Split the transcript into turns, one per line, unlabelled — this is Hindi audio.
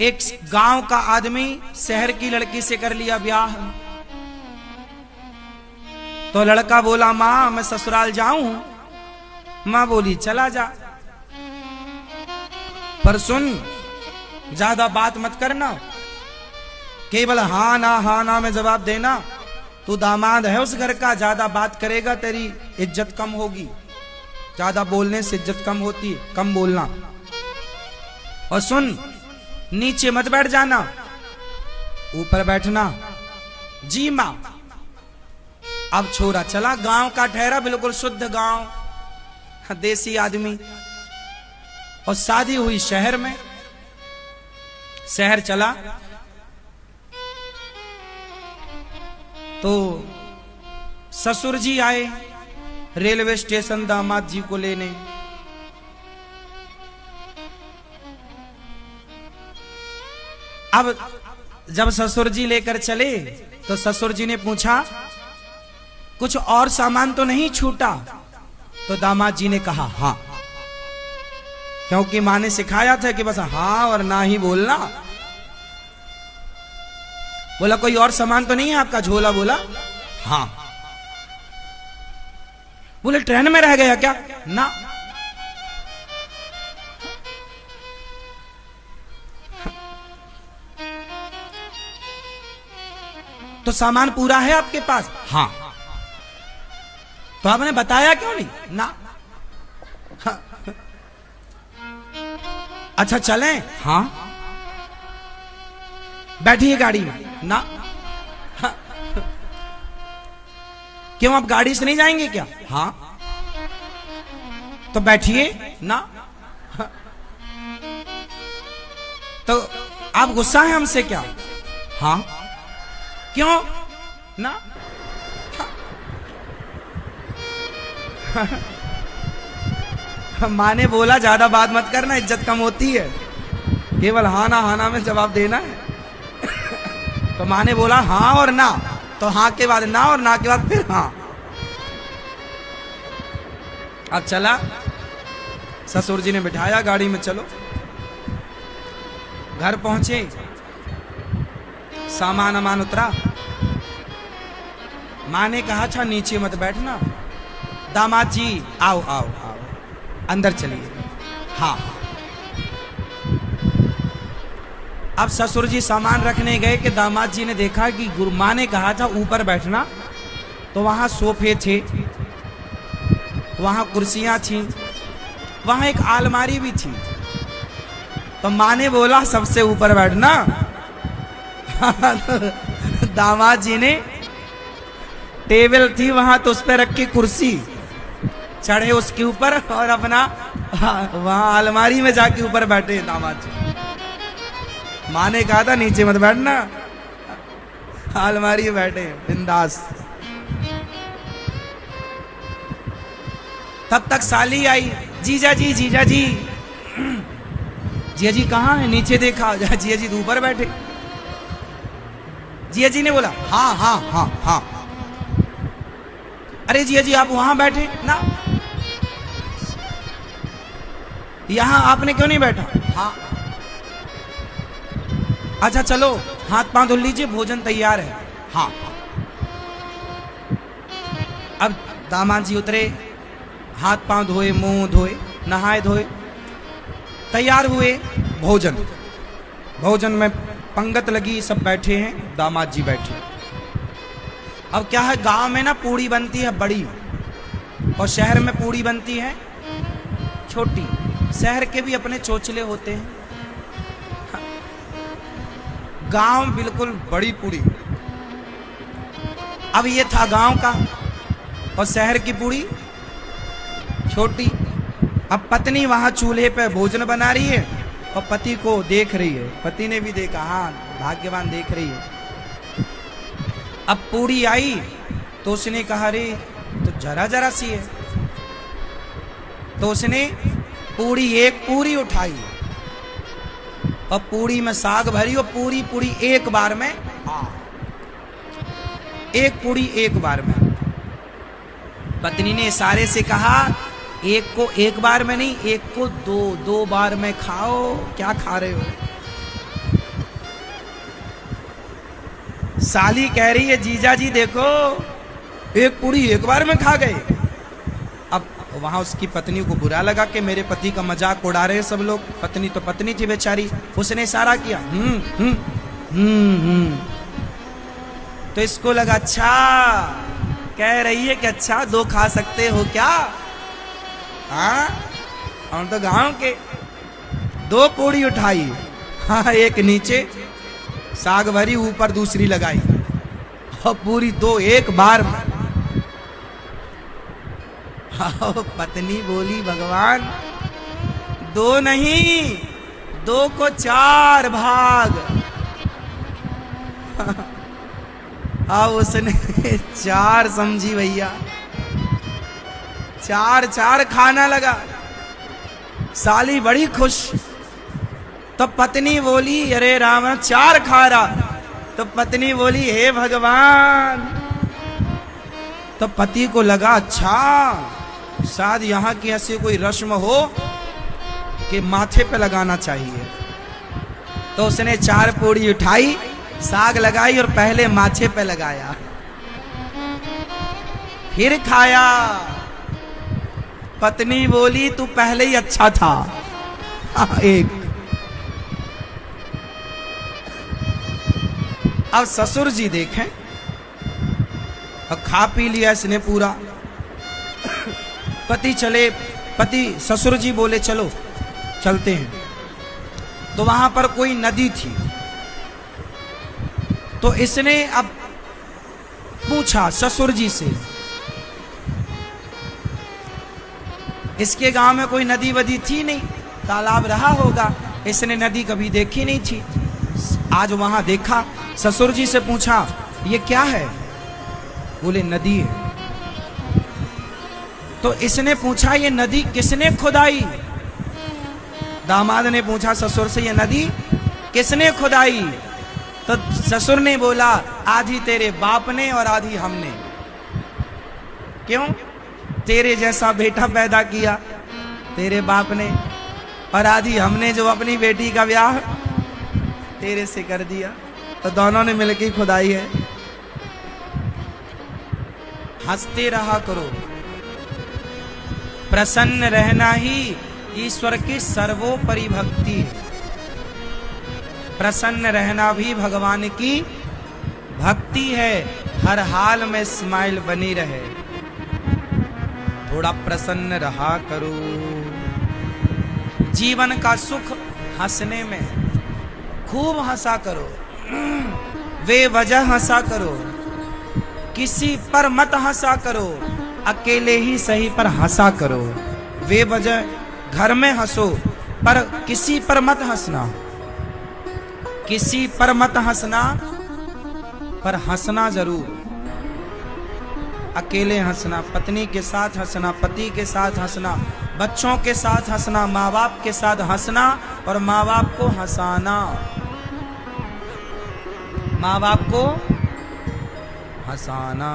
एक गांव का आदमी शहर की लड़की से कर लिया ब्याह। तो लड़का बोला मां मैं ससुराल जाऊं। मां बोली चला जा, पर सुन ज्यादा बात मत करना, केवल हाँ ना में जवाब देना। तू दामाद है उस घर का, ज्यादा बात करेगा तेरी इज्जत कम होगी, ज्यादा बोलने से इज्जत कम होती है, कम बोलना। और सुन नीचे मत बैठ जाना, ऊपर बैठना। जी मां। अब छोरा चला, गांव का ठहरा, बिल्कुल शुद्ध गांव, देसी आदमी। और शादी हुई शहर में। शहर चला तो ससुर जी आए रेलवे स्टेशन दामाद जी को लेने। अब जब ससुर जी लेकर चले तो ससुर जी ने पूछा कुछ और सामान तो नहीं छूटा? तो दामाद जी ने कहा हाँ, क्योंकि माँ ने सिखाया था कि बस हाँ और ना ही बोलना। बोला कोई और सामान तो नहीं है आपका? झोला बोला हाँ। बोले ट्रेन में रह गया क्या? ना। तो सामान पूरा है आपके पास? हाँ। तो आपने बताया क्यों नहीं? ना। हाँ। अच्छा चलें? हाँ। बैठिए गाड़ी में? ना। हाँ। क्यों आप गाड़ी से नहीं जाएंगे क्या? हाँ। तो बैठिए? ना। हाँ। तो आप गुस्सा है हमसे क्या? हाँ। क्यों? ना। हाँ। माँ ने बोला ज्यादा बात मत करना, इज्जत कम होती है, केवल हाँ ना में जवाब देना है। तो माँ ने बोला हाँ और ना, तो हाँ के बाद ना और ना के बाद फिर हाँ। अब चला, ससुर जी ने बिठाया गाड़ी में, चलो। घर पहुंचे, सामान अमान उतरा। माँ ने कहा अच्छा नीचे मत बैठना। दामाद जी आओ आओ आओ अंदर चलिए। हाँ हाँ। अब ससुर जी सामान रखने गए कि दामाद जी ने देखा कि माँ ने कहा था ऊपर बैठना, तो वहां सोफे थे, वहां कुर्सियां थी, वहां एक अलमारी भी थी। तो माँ ने बोला सबसे ऊपर बैठना। दामाद जी ने टेबल थी वहां, तो उस पर रख के कुर्सी चढ़े उसके ऊपर और अपना वहां अलमारी में जाके ऊपर बैठे दामाद जी। माँ ने कहा था नीचे मत बैठना, अलमारी में बैठे बिंदास। तब तक साली आई, जीजा जी जीजा जी। जिया जी कहाँ है? नीचे देखा, जिया जी ऊपर बैठे। जिया जी ने बोला हाँ हाँ हाँ हाँ। अरे जिया जी आप वहां बैठे ना, यहां आपने क्यों नहीं बैठा? हाँ। अच्छा चलो हाथ पांव धुल लीजिए, भोजन तैयार है। हाँ। अब दामाद जी उतरे, हाथ पांव धोए, मुंह धोए, नहाए धोए, तैयार हुए। भोजन में पंगत लगी, सब बैठे हैं, दामाद जी बैठे। अब क्या है, गांव में ना पूड़ी बनती है बड़ी और शहर में पूड़ी बनती है छोटी। शहर के भी अपने चोचले होते हैं, गांव बिल्कुल बड़ी पूड़ी। अब ये था गांव का और शहर की पूड़ी छोटी। अब पत्नी वहां चूल्हे पे भोजन बना रही है और पति को देख रही है। पति ने भी देखा, हाँ भाग्यवान देख रही है। अब पूड़ी आई तो उसने कहा रे तो जरा जरा सी है। तो उसने एक पूरी उठाई और पूड़ी में साग भरी और पूरी एक बार में, एक पूड़ी एक बार में। पत्नी ने इशारे से कहा एक को एक बार में नहीं, एक को दो बार में खाओ। क्या खा रहे हो? साली कह रही है जीजा जी देखो एक पूरी एक बार में खा गए। अब वहां उसकी पत्नी को बुरा लगा कि मेरे पति का मजाक उड़ा रहे सब लोग। पत्नी तो पत्नी थी बेचारी, उसने इशारा किया तो इसको लगा अच्छा कह रही है कि अच्छा 2 खा सकते हो क्या। हाँ हम तो गांव के। 2 पूड़ी उठाई, हाँ एक नीचे साग भरी, ऊपर दूसरी लगाई और पूरी 2 एक बार में। पत्नी बोली भगवान 2 नहीं 2 को 4 भाग। अब उसने 4 समझी भैया, 4 खाना लगा। साली बड़ी खुश। तो पत्नी बोली अरे राम 4 खा रहा। तो पत्नी बोली हे भगवान। तो पति को लगा अच्छा शायद यहाँ की ऐसी कोई रस्म हो कि माथे पे लगाना चाहिए। तो उसने 4 पूड़ी उठाई, साग लगाई और पहले माथे पे लगाया, फिर खाया। पत्नी बोली तू पहले ही अच्छा था। एक अब ससुर जी देखें, अब खा पी लिया इसने पूरा। पति ससुर जी बोले चलो चलते हैं। तो वहां पर कोई नदी थी। तो इसने अब पूछा ससुर जी से, इसके गांव में कोई नदी वदी थी नहीं, तालाब रहा होगा, इसने नदी कभी देखी नहीं थी। आज वहां देखा, ससुर जी से पूछा ये क्या है। बोले नदी है। तो इसने पूछा ये नदी किसने खुदाई। दामाद ने पूछा ससुर से ये नदी किसने खुदाई। तो ससुर ने बोला आधी तेरे बाप ने और आधी हमने। क्यों? तेरे जैसा बेटा पैदा किया तेरे बाप ने, और आधी हमने जो अपनी बेटी का ब्याह तेरे से कर दिया। तो दोनों ने मिलकर खुदाई है। हंसते रहा करो, प्रसन्न रहना ही ईश्वर की सर्वोपरि भक्ति है। प्रसन्न रहना भी भगवान की भक्ति है। हर हाल में स्माइल बनी रहे, थोड़ा प्रसन्न रहा करो। जीवन का सुख हंसने में, खूब हंसा करो, बेवजह हंसा करो, किसी पर मत हंसा करो, अकेले ही सही पर हंसा करो। बेवजह घर में हंसो पर किसी पर मत हंसना, किसी पर मत हंसना, पर हंसना जरूर। अकेले हंसना, पत्नी के साथ हंसना, पति के साथ हंसना, बच्चों के साथ हंसना, माँ बाप के साथ हंसना और माँ बाप को हंसाना। माँ बाप को हंसाना।